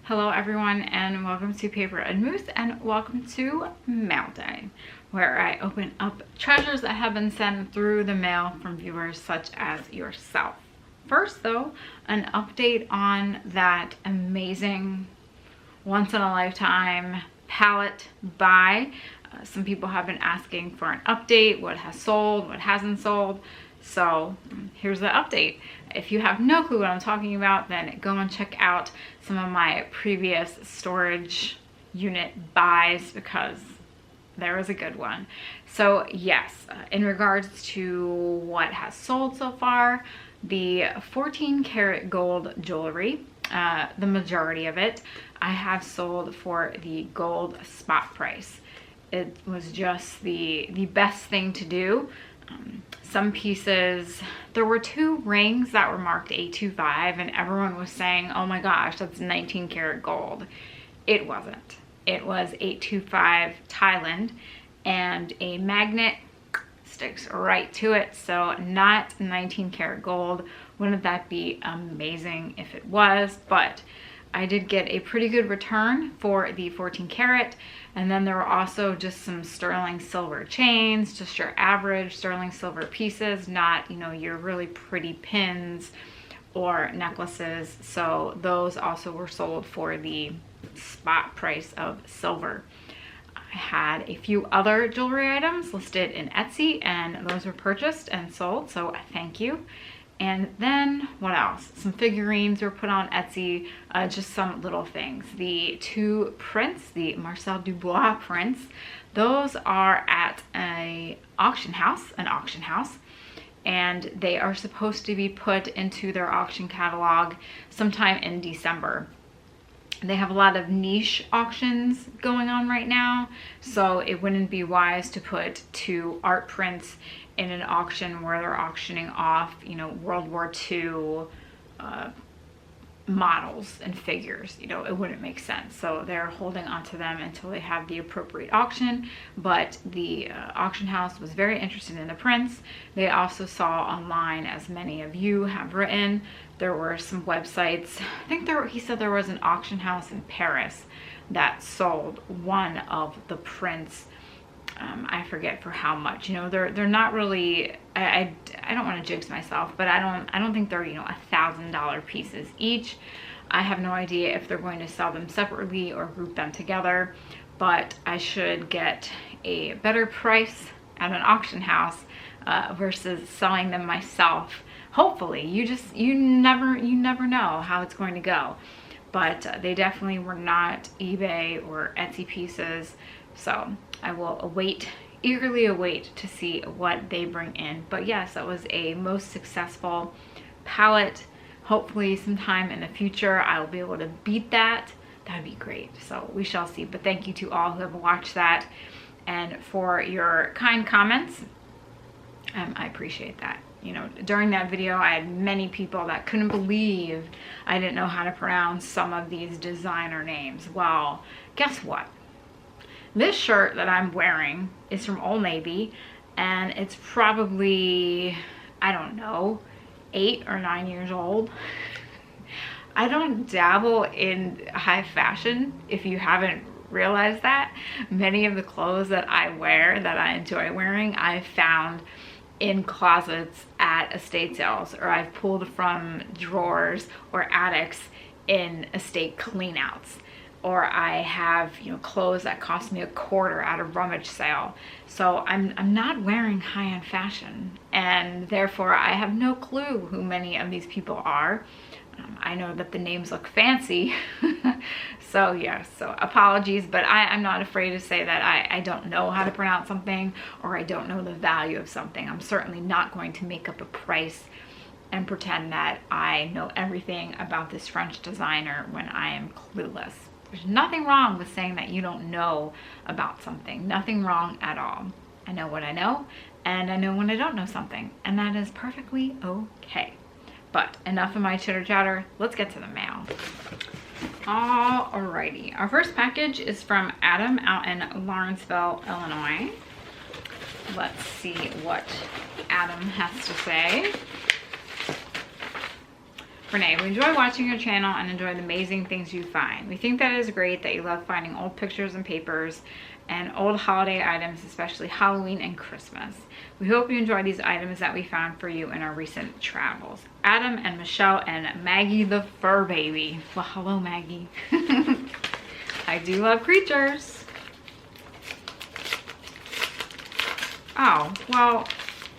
Hello everyone, and welcome to Paper and Moose, and welcome to Mail Day, where I open up treasures that have been sent through the mail from viewers such as yourself. First though, an update on that amazing once-in-a-lifetime palette buy. Some people have been asking for an update, what has sold, what hasn't sold. So here's the update. If you have no clue what I'm talking about, then go and check out some of my previous storage unit buys because there was a good one. So yes, in regards to what has sold so far, the 14 karat gold jewelry, the majority of it, I have sold for the gold spot price. It was just the best thing to do. Some pieces, there were 2 rings that were marked 825 and everyone was saying, oh my gosh, that's 19 karat gold. It wasn't. It was 825 Thailand and a magnet sticks right to it. So not 19 karat gold. Wouldn't that be amazing if it was? But I did get a pretty good return for the 14 karat. And then there were also just some sterling silver chains, just your average sterling silver pieces, not, your really pretty pins or necklaces. So those also were sold for the spot price of silver. I had a few other jewelry items listed in Etsy and those were purchased and sold. So thank you. And then what else? Some figurines were put on Etsy, just some little things. The 2 prints, the Marcel Dubois prints, those are at an auction house, and they are supposed to be put into their auction catalog sometime in December. They have a lot of niche auctions going on right now, so it wouldn't be wise to put 2 art prints in an auction where they're auctioning off, World War II models and figures. It wouldn't make sense. So they're holding onto them until they have the appropriate auction. But the auction house was very interested in the prints. They also saw online, as many of you have written, there were some websites. I think he said there was an auction house in Paris that sold one of the prints. I forget for how much. They're not really. I don't want to jinx myself, but I don't think they're $1,000 pieces each. I have no idea if they're going to sell them separately or group them together, but I should get a better price at an auction house versus selling them myself. Hopefully, you never know how it's going to go, but they definitely were not eBay or Etsy pieces. So I will eagerly await to see what they bring in. But yes, that was a most successful palette. Hopefully sometime in the future I will be able to beat that. That'd be great. So we shall see. But thank you to all who have watched that and for your kind comments. I appreciate that. During that video, I had many people that couldn't believe I didn't know how to pronounce some of these designer names. Well, guess what? This shirt that I'm wearing is from Old Navy, and it's probably, I don't know, 8 or 9 years old. I don't dabble in high fashion, if you haven't realized that. Many of the clothes that I wear, that I enjoy wearing, I've found in closets at estate sales, or I've pulled from drawers or attics in estate cleanouts. Or I have, clothes that cost me $1/4 at a rummage sale. So I'm not wearing high-end fashion, and therefore I have no clue who many of these people are. I know that the names look fancy. So yes, so apologies, but I'm not afraid to say that I don't know how to pronounce something, or I don't know the value of something. I'm certainly not going to make up a price and pretend that I know everything about this French designer when I am clueless. There's nothing wrong with saying that you don't know about something. Nothing wrong at all. I know what I know, and I know when I don't know something, and that is perfectly okay. But enough of my chitter chatter. Let's get to the mail. Alrighty. Our first package is from Adam out in Lawrenceville, Illinois. Let's see what Adam has to say. Renee, we enjoy watching your channel and enjoy the amazing things you find. We think that it is great that you love finding old pictures and papers and old holiday items, especially Halloween and Christmas. We hope you enjoy these items that we found for you in our recent travels. Adam and Michelle and Maggie the fur baby. Well, hello, Maggie. I do love creatures. Oh, well,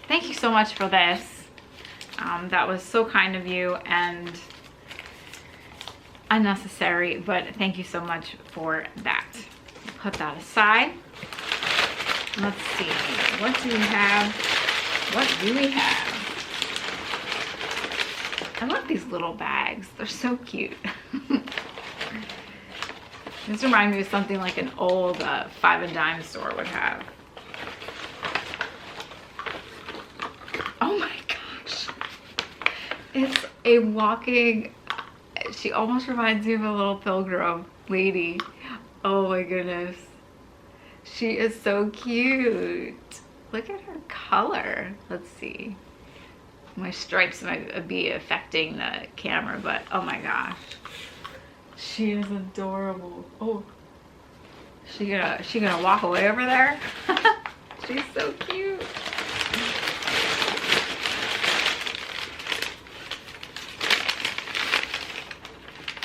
thank you so much for this. That was so kind of you and unnecessary, but thank you so much for that. Put that aside. Let's see, what do we have? What do we have? I love these little bags. They're so cute. This reminds me of something like an old 5 and dime store would have. Oh my gosh. It's a walking, she almost reminds me of a little pilgrim lady. Oh my goodness. She is so cute. Look at her color. Let's see. My stripes might be affecting the camera, but oh my gosh. She is adorable. Oh, she gonna walk away over there? She's so cute.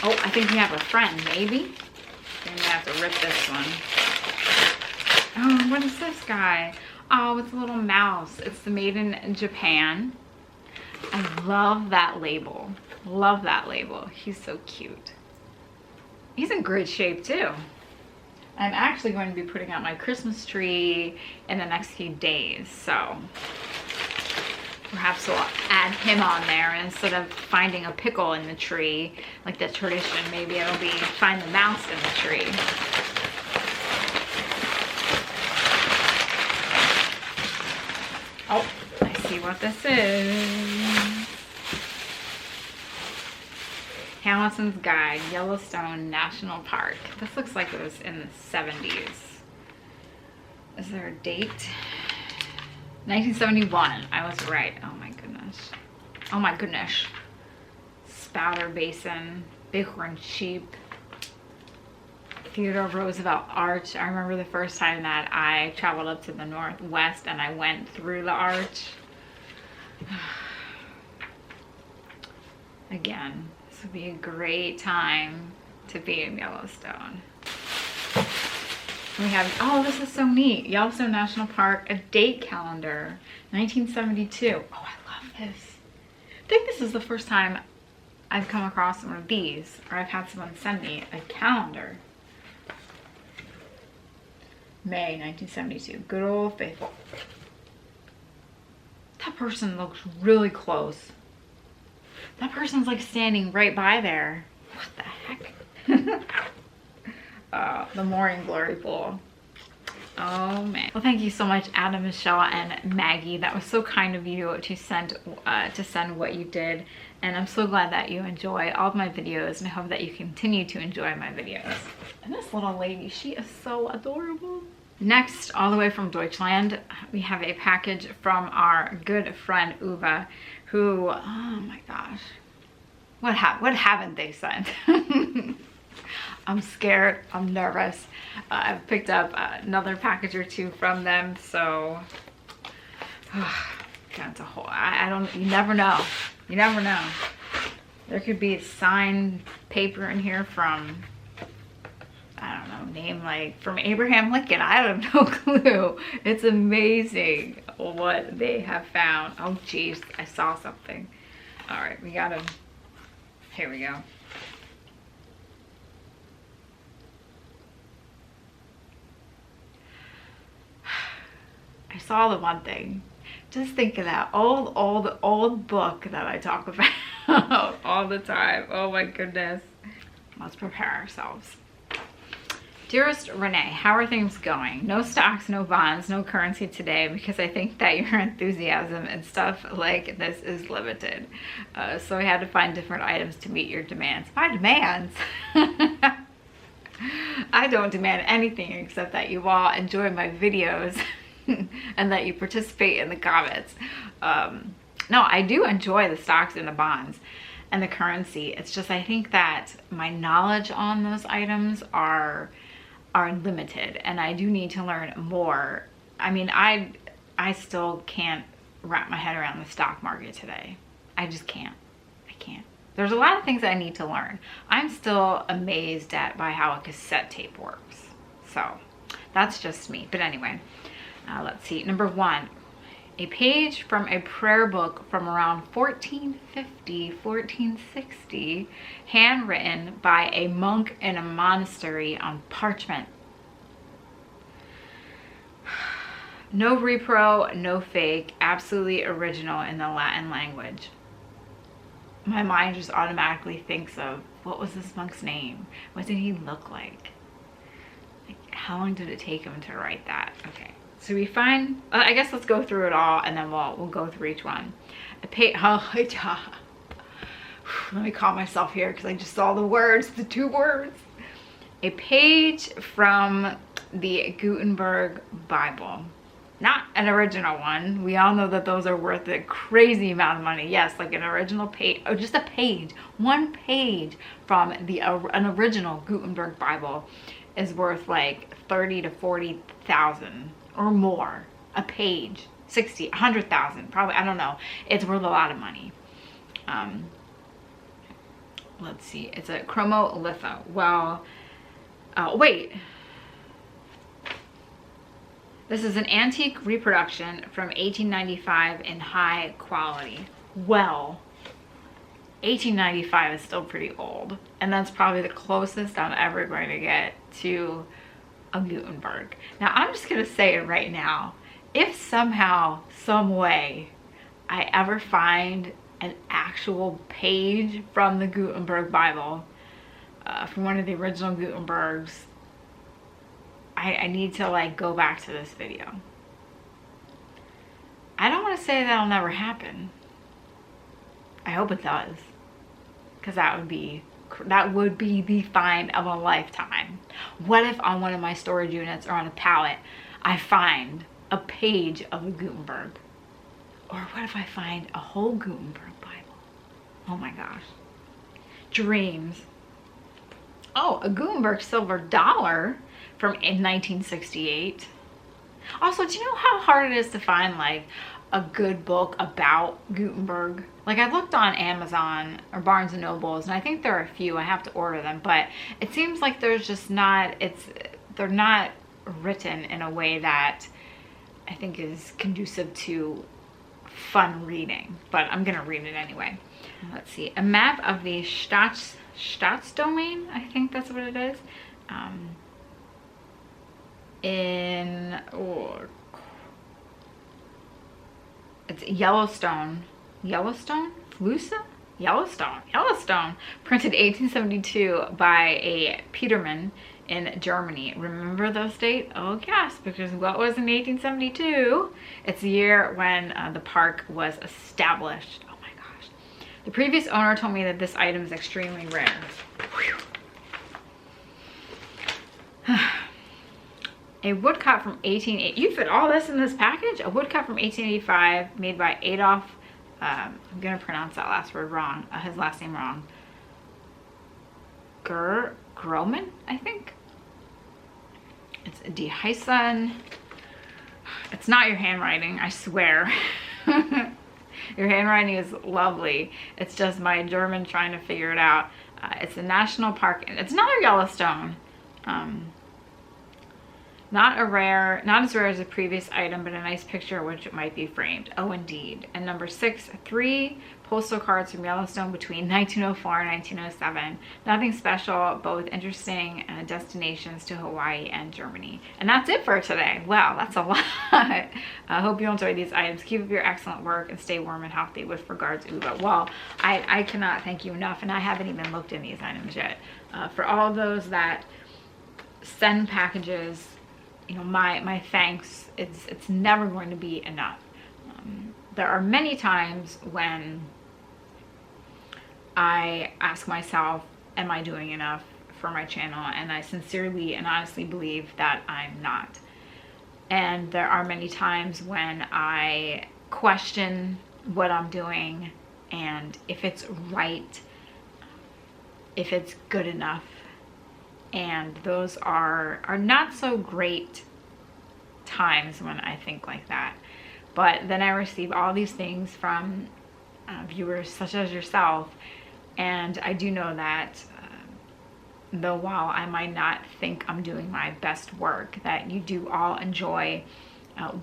Oh, I think we have a friend, maybe? Then we have to rip this one. Oh, what is this guy? Oh, it's a little mouse. It's the Made in Japan. I love that label. Love that label. He's so cute. He's in great shape too. I'm actually going to be putting out my Christmas tree in the next few days, so perhaps we'll add him on there instead of finding a pickle in the tree, like the tradition. Maybe it'll be find the mouse in the tree. Oh, I see what this is. Hamilton's Guide, Yellowstone National Park. This looks like it was in the 70s. Is there a date? 1971. I was right. Oh my goodness. Oh my goodness. Spouter Basin, Bighorn Sheep, Theodore Roosevelt Arch. I remember the first time that I traveled up to the Northwest and I went through the arch. Again, this would be a great time to be in Yellowstone. We have, oh, this is so neat. Yellowstone National Park, a date calendar, 1972. Oh, I love this. I think this is the first time I've come across one of these, or I've had someone send me a calendar. May 1972, good old faithful. That person looks really close. That person's like standing right by there. What the heck? The Morning Glory Pool. Oh man. Well, thank you so much, Adam, Michelle, and Maggie. That was so kind of you to send what you did. And I'm so glad that you enjoy all of my videos, and I hope that you continue to enjoy my videos. And this little lady, she is so adorable. Next, all the way from Deutschland, we have a package from our good friend Uva, who, oh my gosh, what haven't they sent? I'm scared, I'm nervous. I've picked up another package or two from them, so that's a whole, I don't, you never know. You never know. There could be signed paper in here from, I don't know, name like from Abraham Lincoln. I have no clue. It's amazing what they have found. Oh geez, I saw something. All right, we got them. Here we go. I saw the one thing. Just think of that old book that I talk about all the time. Oh my goodness. Let's prepare ourselves. Dearest Renee, how are things going? No stocks, no bonds, no currency today because I think that your enthusiasm and stuff like this is limited. So I had to find different items to meet your demands. My demands? I don't demand anything except that you all enjoy my videos and that you participate in the comments. No, I do enjoy the stocks and the bonds. and the currency. It's just, I think that my knowledge on those items are limited, and I do need to learn more. I mean, I still can't wrap my head around the stock market today. I just can't. I can't. There's a lot of things I need to learn. I'm still amazed by how a cassette tape works. So that's just me. But anyway, let's see. Number 1, a page from a prayer book from around 1450, 1460, handwritten by a monk in a monastery on parchment. No repro, no fake, absolutely original in the Latin language. My mind just automatically thinks of, what was this monk's name? What did he look like? How long did it take him to write that? Okay, so we find, I guess let's go through it all, and then we'll go through each one. Let me calm myself here, because I just saw the words, the 2 words. A page from the Gutenberg Bible. Not an original one. We all know that those are worth a crazy amount of money. Yes, like an original page, or just a page, 1 page from an original Gutenberg Bible is worth like 30 to 40,000 or more. A page, 60, 100,000, probably, I don't know. It's worth a lot of money. Let's see, it's a chromolitho. Well, wait. This is an antique reproduction from 1895 in high quality. Well, 1895 is still pretty old, and that's probably the closest I'm ever going to get to a Gutenberg. Now, I'm just going to say it right now. If somehow, some way, I ever find an actual page from the Gutenberg Bible, from one of the original Gutenbergs, I need to like go back to this video. I don't want to say that'll never happen. I hope it does, because that would be the find of a lifetime. What if on one of my storage units or on a pallet I find a page of a Gutenberg? Or what if I find a whole Gutenberg Bible? Oh my gosh. Dreams. Oh, a Gutenberg silver dollar from 1968. Also, do you know how hard it is to find like a good book about Gutenberg? Like, I looked on Amazon or Barnes and Nobles, and I think there are a few. I have to order them, but it seems like there's just not, they're not written in a way that I think is conducive to fun reading, but I'm gonna read it anyway. Let's see, a map of the Staatsdomain, I think that's what it is. It's Yellowstone, printed 1872 by a Peterman in Germany. Remember those dates? Oh yes, because what was in 1872? It's the year when the park was established. Oh my gosh. The previous owner told me that this item is extremely rare. A woodcut from 1880. You fit all this in this package? A woodcut from 1885 made by Adolf, I'm gonna pronounce that last word wrong, his last name wrong. Groman, I think. It's a Dehyson. It's not your handwriting, I swear. Your handwriting is lovely. It's just my German trying to figure it out. It's a national park. It's another Yellowstone. Not as rare as the previous item, but a nice picture of which it might be framed. Oh, indeed. And number 6, 3 postal cards from Yellowstone between 1904 and 1907. Nothing special, but with interesting destinations to Hawaii and Germany. And that's it for today. Wow, that's a lot. I hope you enjoyed these items. Keep up your excellent work and stay warm and healthy. With regards, Uva. Well, I cannot thank you enough, and I haven't even looked in these items yet. For all those that send packages, you know, my thanks. It's never going to be enough. There are many times when I ask myself, am I doing enough for my channel? And I sincerely and honestly believe that I'm not. And there are many times when I question what I'm doing and if it's right, if it's good enough. And those are not so great times when I think like that. But then I receive all these things from viewers such as yourself, and I do know that though while I might not think I'm doing my best work, that you do all enjoy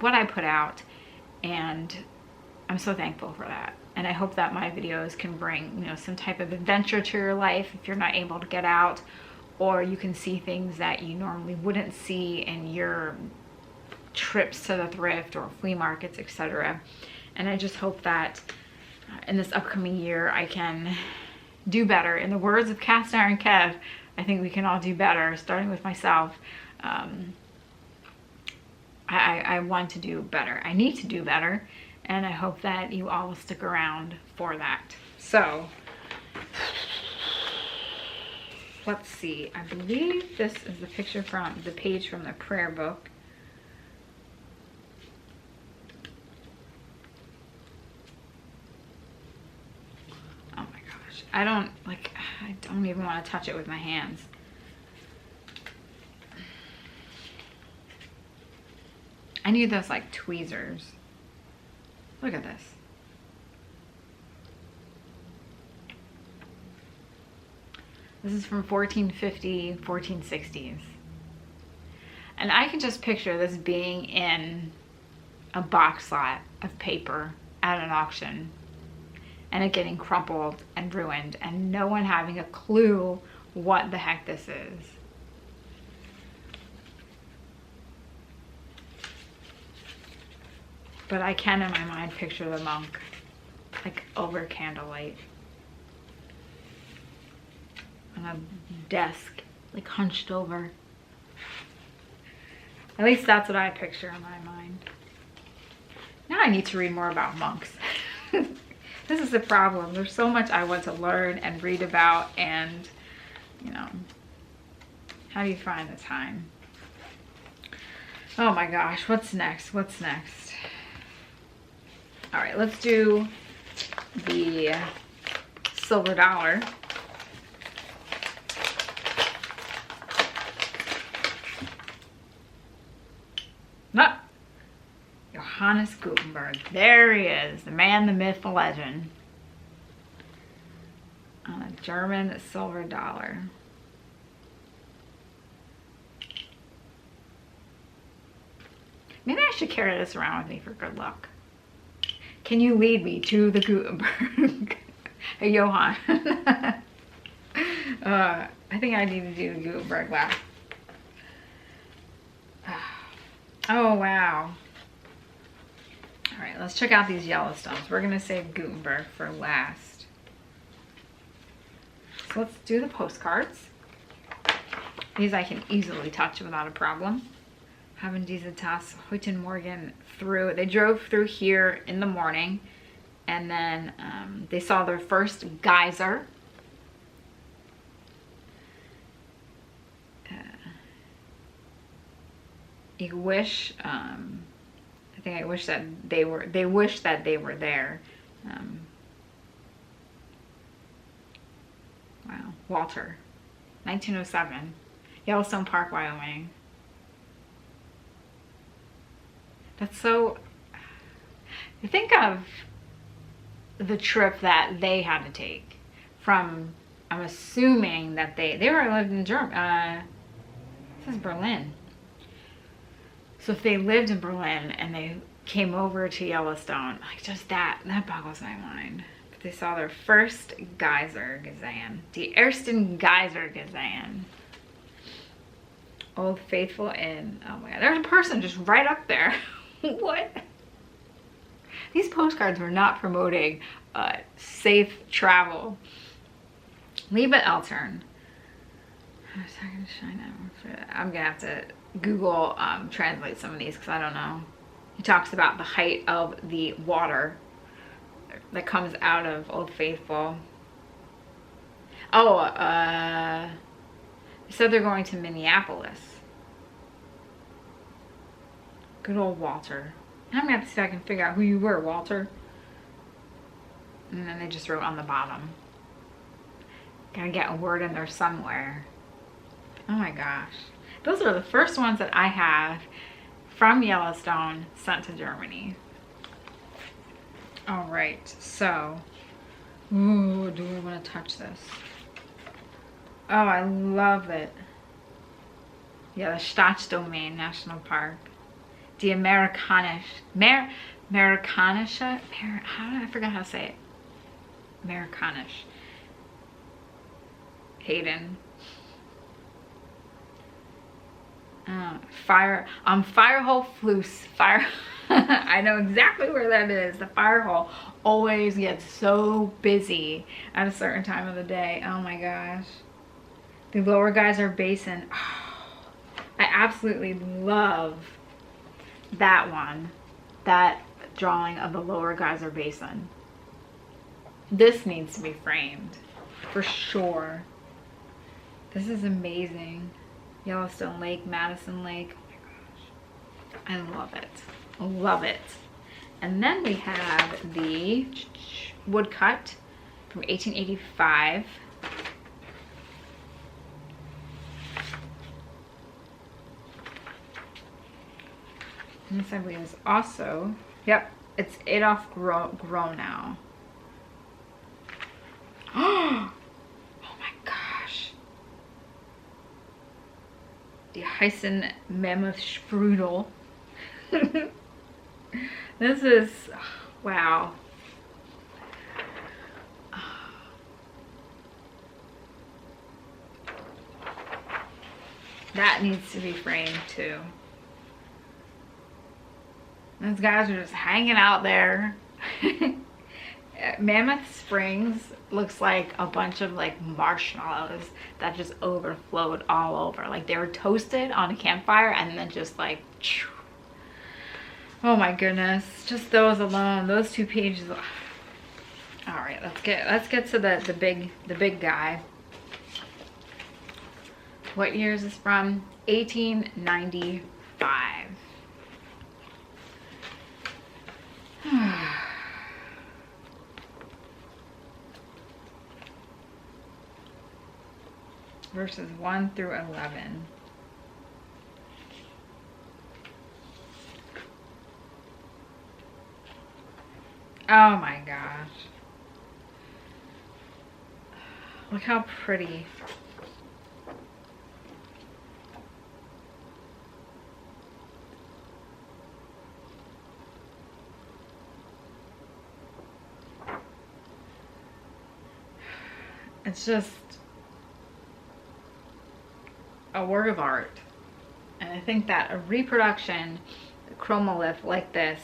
what I put out, and I'm so thankful for that. And I hope that my videos can bring, you know, some type of adventure to your life if you're not able to get out, or you can see things that you normally wouldn't see in your trips to the thrift or flea markets, etc. And I just hope that in this upcoming year I can do better. In the words of Cast Iron Kev, I think we can all do better, starting with myself. I want to do better. I need to do better, and I hope that you all will stick around for that. So let's see. I believe this is the picture from the page from the prayer book. Oh my gosh. I don't even want to touch it with my hands. I need those like tweezers. Look at this. This is from 1450, 1460s. And I can just picture this being in a box lot of paper at an auction, and it getting crumpled and ruined, and no one having a clue what the heck this is. But I can in my mind picture the monk like over candlelight on a desk, like hunched over. At least that's what I picture in my mind. Now I need to read more about monks. This is the problem. There's so much I want to learn and read about, and you know, how do you find the time? Oh my gosh, what's next? What's next? All right, let's do the silver dollar. No. Johannes Gutenberg. There he is, the man, the myth, the legend. On a German silver dollar. Maybe I should carry this around with me for good luck. Can you lead me to the Gutenberg? Hey, Johann. I think I need to do the Gutenberg last. Oh, wow. All right, let's check out these Yellowstones. We're gonna save Gutenberg for last. So let's do the postcards. These I can easily touch without a problem. Haben diese Tasse heute Morgen through. They drove through here in the morning, and then they saw their first geyser. I wish, I think I wish that they wish that they were there. Wow, Walter, 1907, Yellowstone Park, Wyoming. That's so, you think of the trip that they had to take from, I'm assuming that they were lived in Germany, this is Berlin. So if they lived in Berlin and they came over to Yellowstone, like just that boggles my mind. But they saw their first geyser gesehen. Die ersten Geyser gesehen. Old Faithful Inn. Oh my God, there's a person just right up there. What? These postcards were not promoting safe travel. Liebe Eltern. I'm gonna have to Google translate some of these because I don't know. He talks about the height of the water that comes out of Old Faithful. Oh, they said they're going to Minneapolis. Good old Walter. I'm gonna have to see if I can figure out who you were, Walter. And then they just wrote on the bottom. Gotta get a word in there somewhere. Oh my gosh. Those are the first ones that I have from Yellowstone sent to Germany. All right, so, ooh, do I want to touch this? Oh, I love it. Yeah, the Staatsdomain National Park. Die Amerikanische, I forgot how to say it. Amerikanisch. Hayden. Firehole Fluss. Fire. I know exactly where that is. The fire hole always gets so busy at a certain time of the day. Oh my gosh. The Lower Geyser Basin. Oh, I absolutely love that one. That drawing of the Lower Geyser Basin. This needs to be framed for sure. This is amazing. Yellowstone Lake, Madison Lake. Oh my gosh. I love it. Love it. And then we have the woodcut from 1885. And this I believe is also, yep, it's Adolf Gronau. Oh my gosh. Die Heißen Mammoth Sprudel. This is, wow. That needs to be framed too. Those guys are just hanging out there. Mammoth Springs looks like a bunch of like marshmallows that just overflowed all over. Like they were toasted on a campfire and then just like, oh my goodness. Just those alone, those 2 pages. All right, let's get to the big guy. What year is this from? 1895. Verses 1 through 11. Oh my gosh. Look how pretty. It's just a work of art. And I think that a reproduction, a chromolith like this,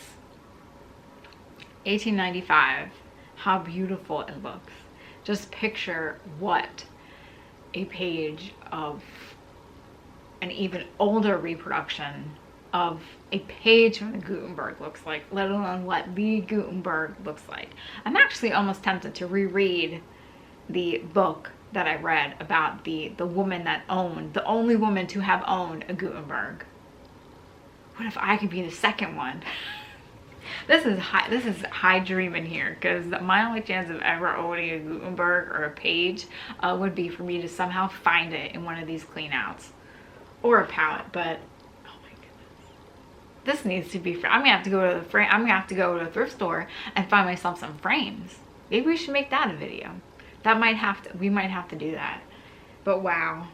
1895, how beautiful it looks. Just picture what a page of an even older reproduction of a page from the Gutenberg looks like, let alone what the Gutenberg looks like. I'm actually almost tempted to reread the book that I read about the woman that owned, the only woman to have owned a Gutenberg. What if I could be the second one? This is high dreaming here, because my only chance of ever owning a Gutenberg or a page would be for me to somehow find it in one of these cleanouts or a palette. But oh my goodness, this needs to be. I'm gonna have to go to the frame. I'm gonna have to go to a thrift store and find myself some frames. Maybe we should make that a video. That might have to. We might have to do that. But wow.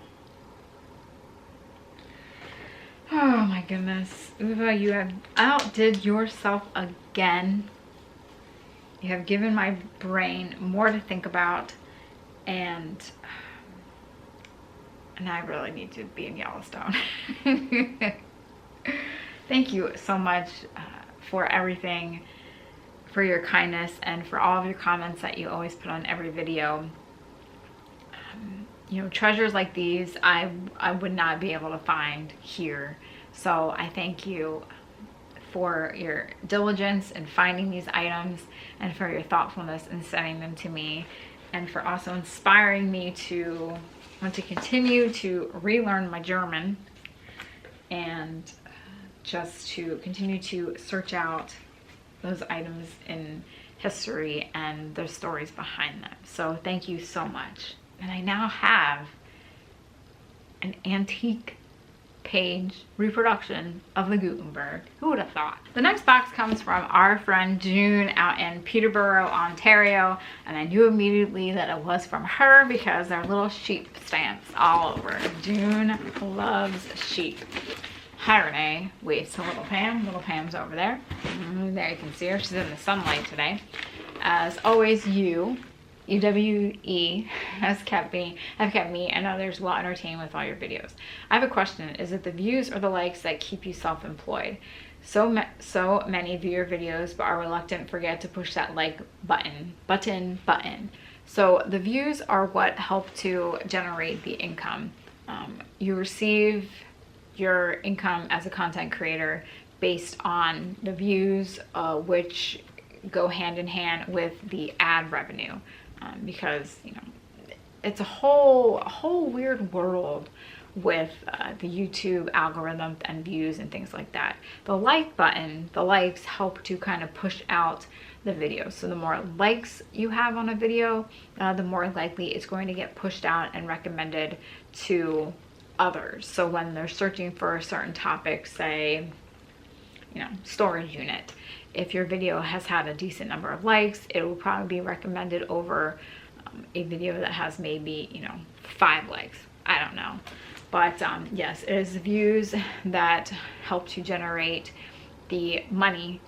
Oh my goodness. Uva, you have outdid yourself again. You have given my brain more to think about, and I really need to be in Yellowstone. Thank you so much for everything, for your kindness, and for all of your comments that you always put on every video. You know, treasures like these I would not be able to find here. So I thank you for your diligence in finding these items, and for your thoughtfulness in sending them to me, and for also inspiring me to want to continue to relearn my German, and just to continue to search out those items in history and the stories behind them. So thank you so much. And I now have an antique page reproduction of the Gutenberg. Who would have thought? The next box comes from our friend June out in Peterborough, Ontario, and I knew immediately that it was from her because there are little sheep stamps all over. June loves sheep. Hi Renee, waves to little Pam. Little Pam's over there. There you can see her. She's in the sunlight today. As always, UWE have kept me and others well entertained with all your videos. I have a question. Is it the views or the likes that keep you self-employed? So many view your videos but are reluctant, forget to push that like button. So the views are what help to generate the income. You receive your income as a content creator based on the views, which go hand in hand with the ad revenue. Because, you know, it's a whole weird world with the YouTube algorithm and views and things like that. The like button, the likes help to kind of push out the video. So the more likes you have on a video, the more likely it's going to get pushed out and recommended to others. So when they're searching for a certain topic, say, you know, storage unit, if your video has had a decent number of likes, it will probably be recommended over a video that has maybe, you know, 5 likes. I don't know. But yes, it is the views that help to generate the money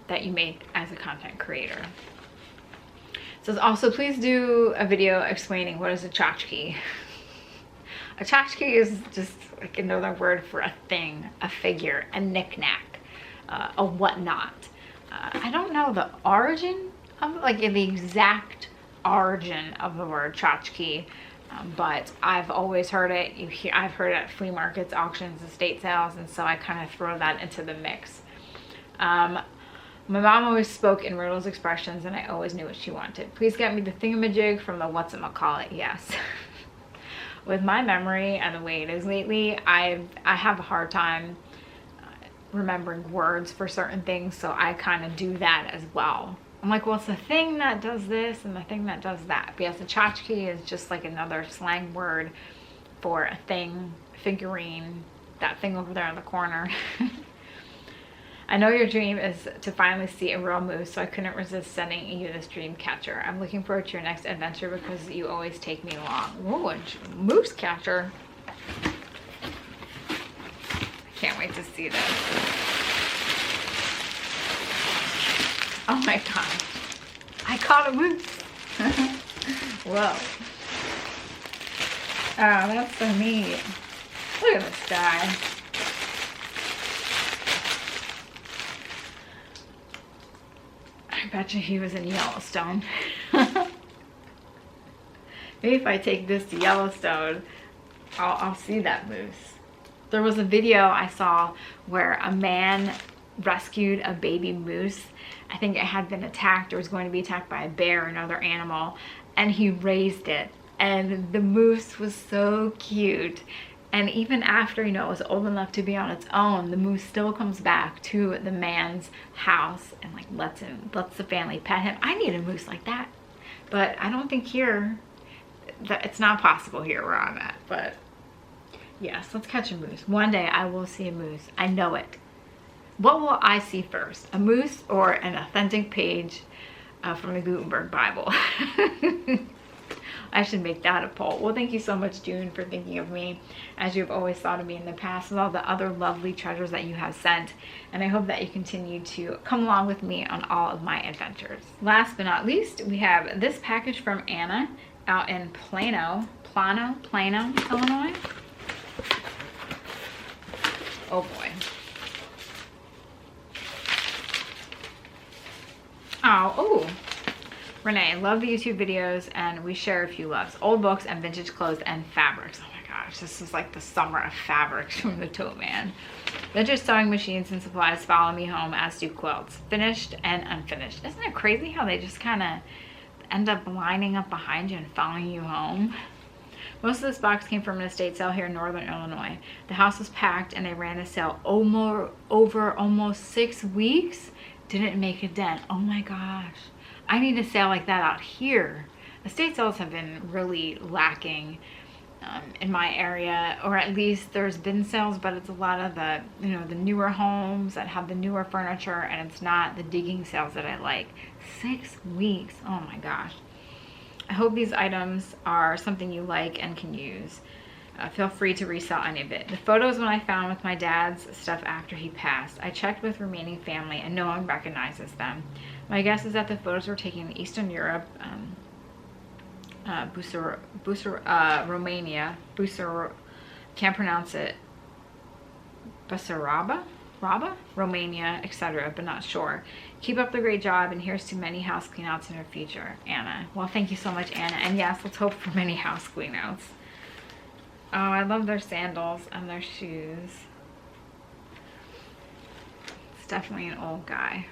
that you make as a content creator. It says also, please do a video explaining what is a tchotchke. A tchotchke is just like another word for a thing, a figure, a knick-knack. A whatnot. I don't know the origin of, like, the exact origin of the word tchotchke, but I've always heard it. I've heard it at flea markets, auctions, estate sales, and so I kind of throw that into the mix. My mom always spoke in riddles, expressions, and I always knew what she wanted. Please get me the thingamajig from the whatchamacallit. Yes. With my memory and the way it is lately, I have a hard time remembering words for certain things, so I kind of do that as well. I'm like, well, it's the thing that does this and the thing that does that. But yes, a tchotchke is just like another slang word for a thing, figurine, that thing over there in the corner. I know your dream is to finally see a real moose, so I couldn't resist sending you this dream catcher. I'm looking forward to your next adventure because you always take me along. Ooh, a moose catcher. Can't wait to see this. Oh my god. I caught a moose. Whoa. Oh, that's so neat. Look at this guy. I bet you he was in Yellowstone. Maybe if I take this to Yellowstone, I'll see that moose. There was a video I saw where a man rescued a baby moose. I think it had been attacked or was going to be attacked by a bear or another animal, and he raised it, and the moose was so cute. And even after, you know, it was old enough to be on its own, the moose still comes back to the man's house and like lets the family pet him. I need a moose like that, but I don't think here that it's not possible here where I'm at. But yes, let's catch a moose. One day I will see a moose. I know it. What will I see first? A moose or an authentic page from the Gutenberg Bible? I should make that a poll. Well, thank you so much, June, for thinking of me as you've always thought of me in the past with all the other lovely treasures that you have sent. And I hope that you continue to come along with me on all of my adventures. Last but not least, we have this package from Anna out in Plano, Illinois. Oh boy. Oh, Renee, I love the YouTube videos and we share a few loves. Old books and vintage clothes and fabrics. Oh my gosh, this is like the summer of fabrics from the Tote Man. Vintage sewing machines and supplies follow me home, as do quilts. Finished and unfinished. Isn't it crazy how they just kind of end up lining up behind you and following you home? Most of this box came from an estate sale here in Northern Illinois. The house was packed and they ran a sale over almost 6 weeks. Didn't make a dent. Oh my gosh. I need a sale like that out here. Estate sales have been really lacking in my area, or at least there's been sales, but it's a lot of the, you know, the newer homes that have the newer furniture, and it's not the digging sales that I like. 6 weeks, oh my gosh. I hope these items are something you like and can use. Feel free to resell any of it. The photos when I found with my dad's stuff after he passed. I checked with remaining family and no one recognizes them. My guess is that the photos were taken in Eastern Europe, Romania, can't pronounce it, Basaraba, Romania, etc., but not sure. Keep up the great job, and here's to many house cleanouts in the future, Anna. Well, thank you so much, Anna, and yes, let's hope for many house cleanouts. Oh, I love their sandals and their shoes. It's definitely an old guy.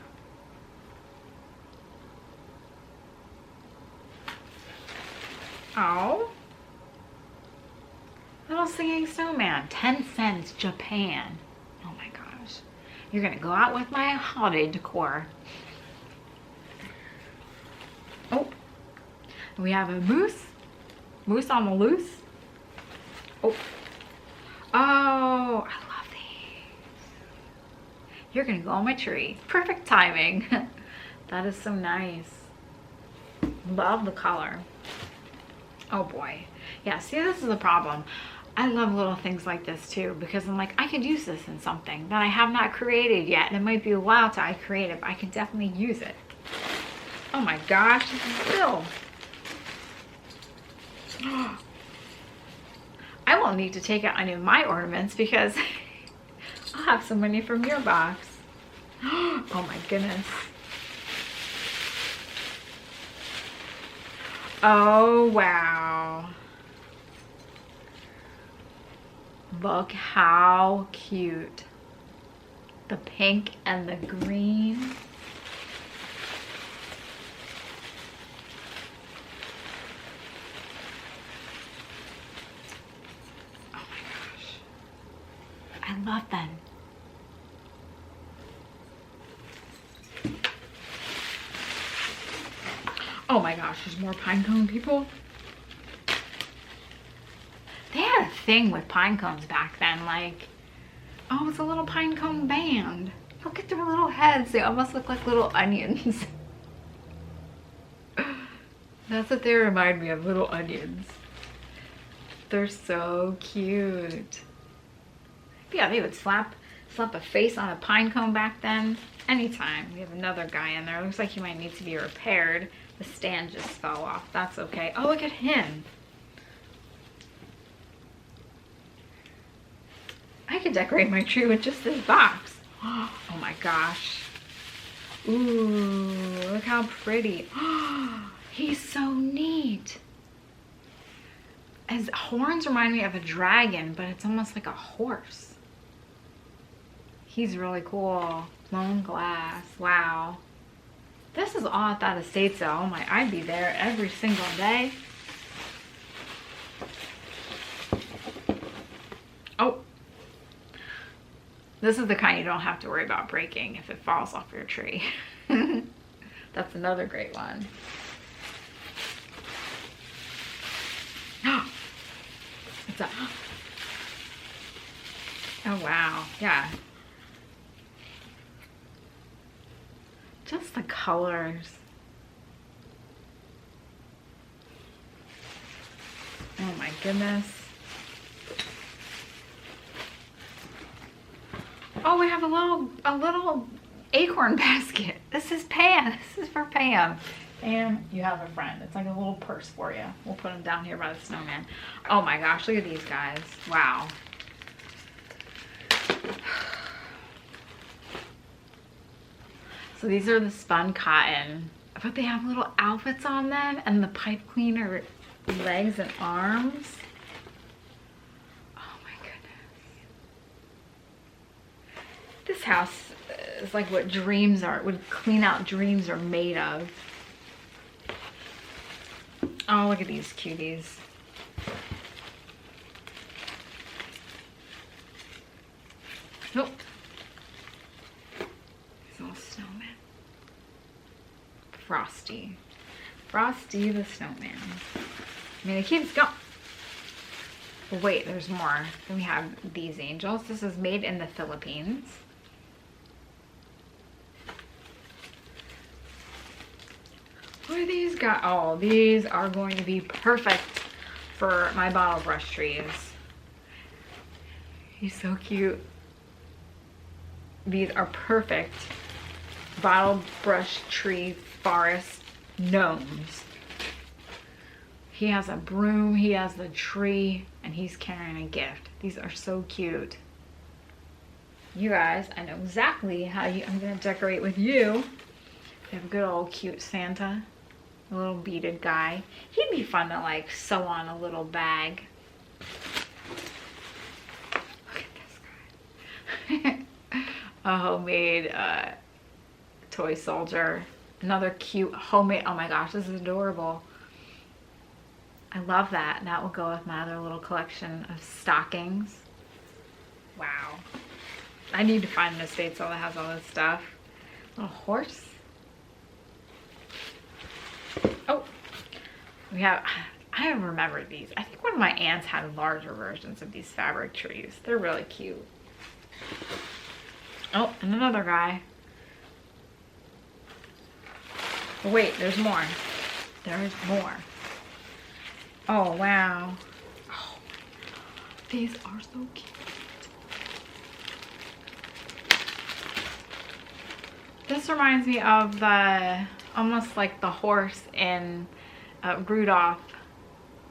Oh, little singing snowman, 10 cents, Japan. Oh my gosh, you're gonna go out with my holiday decor. Oh, we have a moose on the loose. Oh, I love these. You're gonna go on my tree. Perfect timing. That is so nice. Love the color. Oh boy. Yeah, see, this is the problem. I love little things like this too, because I'm like, I could use this in something that I have not created yet, and it might be a while till I create it, but I could definitely use it. Oh my gosh, this is filled. I won't need to take out any of my ornaments because I'll have so many from your box. Oh my goodness. Oh wow. Look how cute. The pink and the green. Oh my gosh. I love them. Oh my gosh, there's more pine cone people. They had a thing with pine cones back then, like, oh, it's a little pine cone band. Look at their little heads. They almost look like little onions. That's what they remind me of, little onions. They're so cute. Yeah, they would slap a face on a pine cone back then. Anytime. We have another guy in there. Looks like he might need to be repaired. The stand just fell off. That's okay. Oh, look at him. I could decorate my tree with just this box. Oh my gosh. Ooh, look how pretty. He's so neat. His horns remind me of a dragon, but it's almost like a horse. He's really cool. Blown glass. Wow. This is all at that estate sale. Oh my, I'd be there every single day. Oh. This is the kind you don't have to worry about breaking if it falls off your tree. That's another great one. It's a, oh wow, yeah. Just the colors. Oh my goodness. Oh, we have a little acorn basket. This is Pam. This is for Pam. Pam, you have a friend. It's like a little purse for you. We'll put them down here by the snowman. Oh my gosh, look at these guys. Wow. So these are the spun cotton, but they have little outfits on them and the pipe cleaner legs and arms. Oh my goodness. This house is like what dreams are, what clean out dreams are made of. Oh, look at these cuties. Nope. These little snowmen. Frosty. Frosty. Frosty the Snowman. I mean, it keeps going. But wait, there's more. Then we have these angels. This is made in the Philippines. What are these guys? Oh, these are going to be perfect for my bottle brush trees. He's so cute. These are perfect bottle brush tree forest gnomes. He has a broom, he has the tree, and he's carrying a gift. These are so cute. You guys, I know exactly how I'm gonna decorate with you. We have a good old cute Santa, a little beaded guy. He'd be fun to like sew on a little bag. Look at this guy. A homemade toy soldier. Another cute homemade, oh my gosh, this is adorable. I love that. That will go with my other little collection of stockings. Wow. I need to find an estate sale that has all this stuff. Little horse. Oh, we have, I remember these. I think one of my aunts had larger versions of these fabric trees. They're really cute. Oh, and another guy. But wait, there's more. There's more. Oh, wow. Oh, these are so cute. This reminds me of the, almost like the horse in Rudolph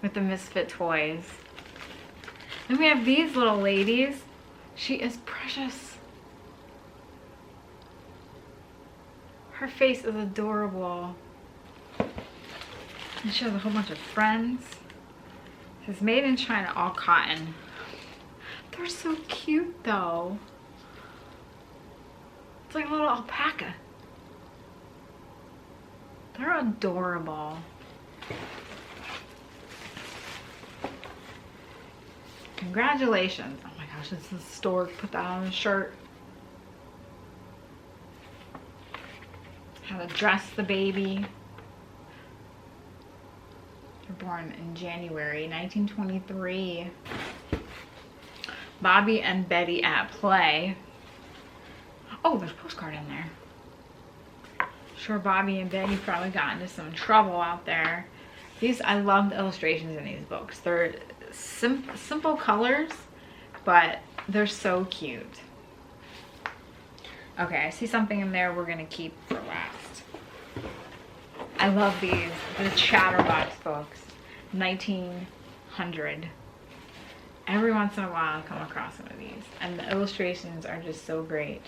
with the Misfit toys. Then we have these little ladies. She is precious. Her face is adorable. And she has a whole bunch of friends. It says made in China, all cotton. They're so cute though. It's like a little alpaca. They're adorable. Congratulations. Oh my gosh, this is historic. Put that on a shirt. How to dress the baby. They're born in January 1923. Bobby and Betty at play. Oh, there's a postcard in there. Sure, Bobby and Betty probably got into some trouble out there. These, I love the illustrations in these books. They're simple colors, but they're so cute. Okay, I see something in there we're gonna keep for last. I love these, the Chatterbox books, 1900. Every once in a while I come across one of these, and the illustrations are just so great.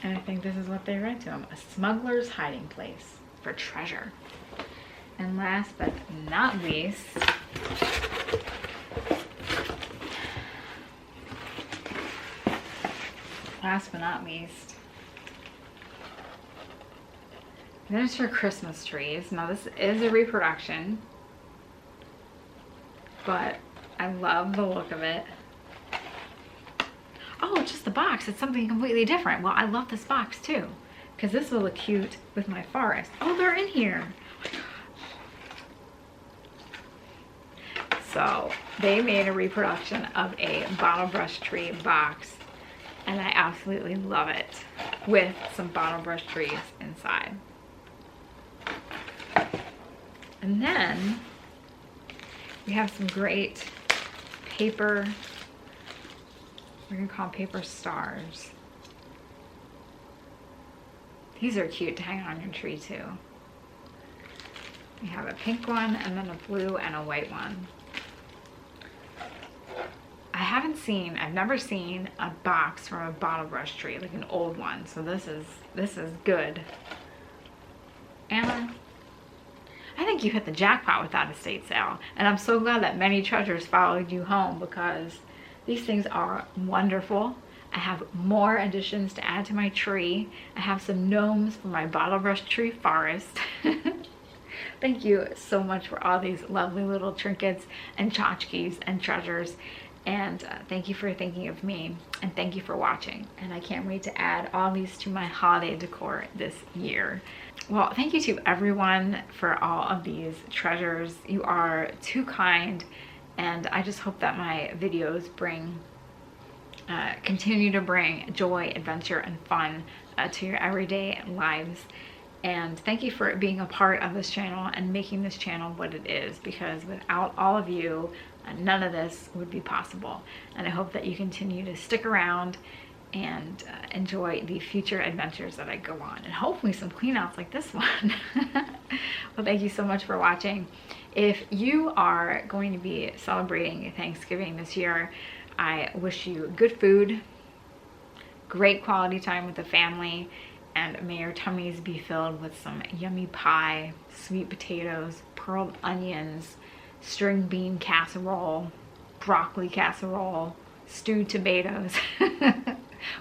And I think this is what they read to him: a smuggler's hiding place for treasure. And last but not least, miniature Christmas trees. Now this is a reproduction, but I love the look of it. Oh, it's just the box. It's something completely different. Well, I love this box too, because this will look cute with my forest. Oh, they're in here. So they made a reproduction of a bottle brush tree box, and I absolutely love it, with some bottle brush trees inside. And then we have some great paper, we're gonna call them paper stars. These are cute to hang on your tree too. We have a pink one, and then a blue and a white one. I've never seen a box from a bottle brush tree, like an old one. So this is good. Anna, I think you hit the jackpot with that estate sale. And I'm so glad that many treasures followed you home, because these things are wonderful. I have more additions to add to my tree. I have some gnomes for my bottle brush tree forest. Thank you so much for all these lovely little trinkets and tchotchkes and treasures. And thank you for thinking of me, and thank you for watching. And I can't wait to add all these to my holiday decor this year. Well, thank you to everyone for all of these treasures. You are too kind, and I just hope that my videos continue to bring joy, adventure, and fun to your everyday lives. And thank you for being a part of this channel and making this channel what it is, because without all of you, none of this would be possible. And I hope that you continue to stick around and enjoy the future adventures that I go on, and hopefully some clean outs like this one. Well, thank you so much for watching. If you are going to be celebrating Thanksgiving this year, I wish you good food, great quality time with the family, and may your tummies be filled with some yummy pie, sweet potatoes, pearled onions, string bean casserole, broccoli casserole, stewed tomatoes,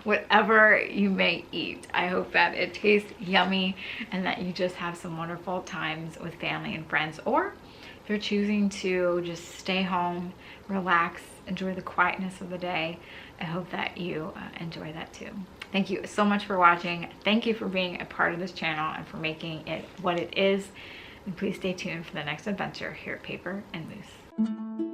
whatever you may eat. I hope that it tastes yummy and that you just have some wonderful times with family and friends. Or if you're choosing to just stay home, relax, enjoy the quietness of the day, I hope that you enjoy that too. Thank you so much for watching. Thank you for being a part of this channel and for making it what it is. And please stay tuned for the next adventure here at Paper and Moose.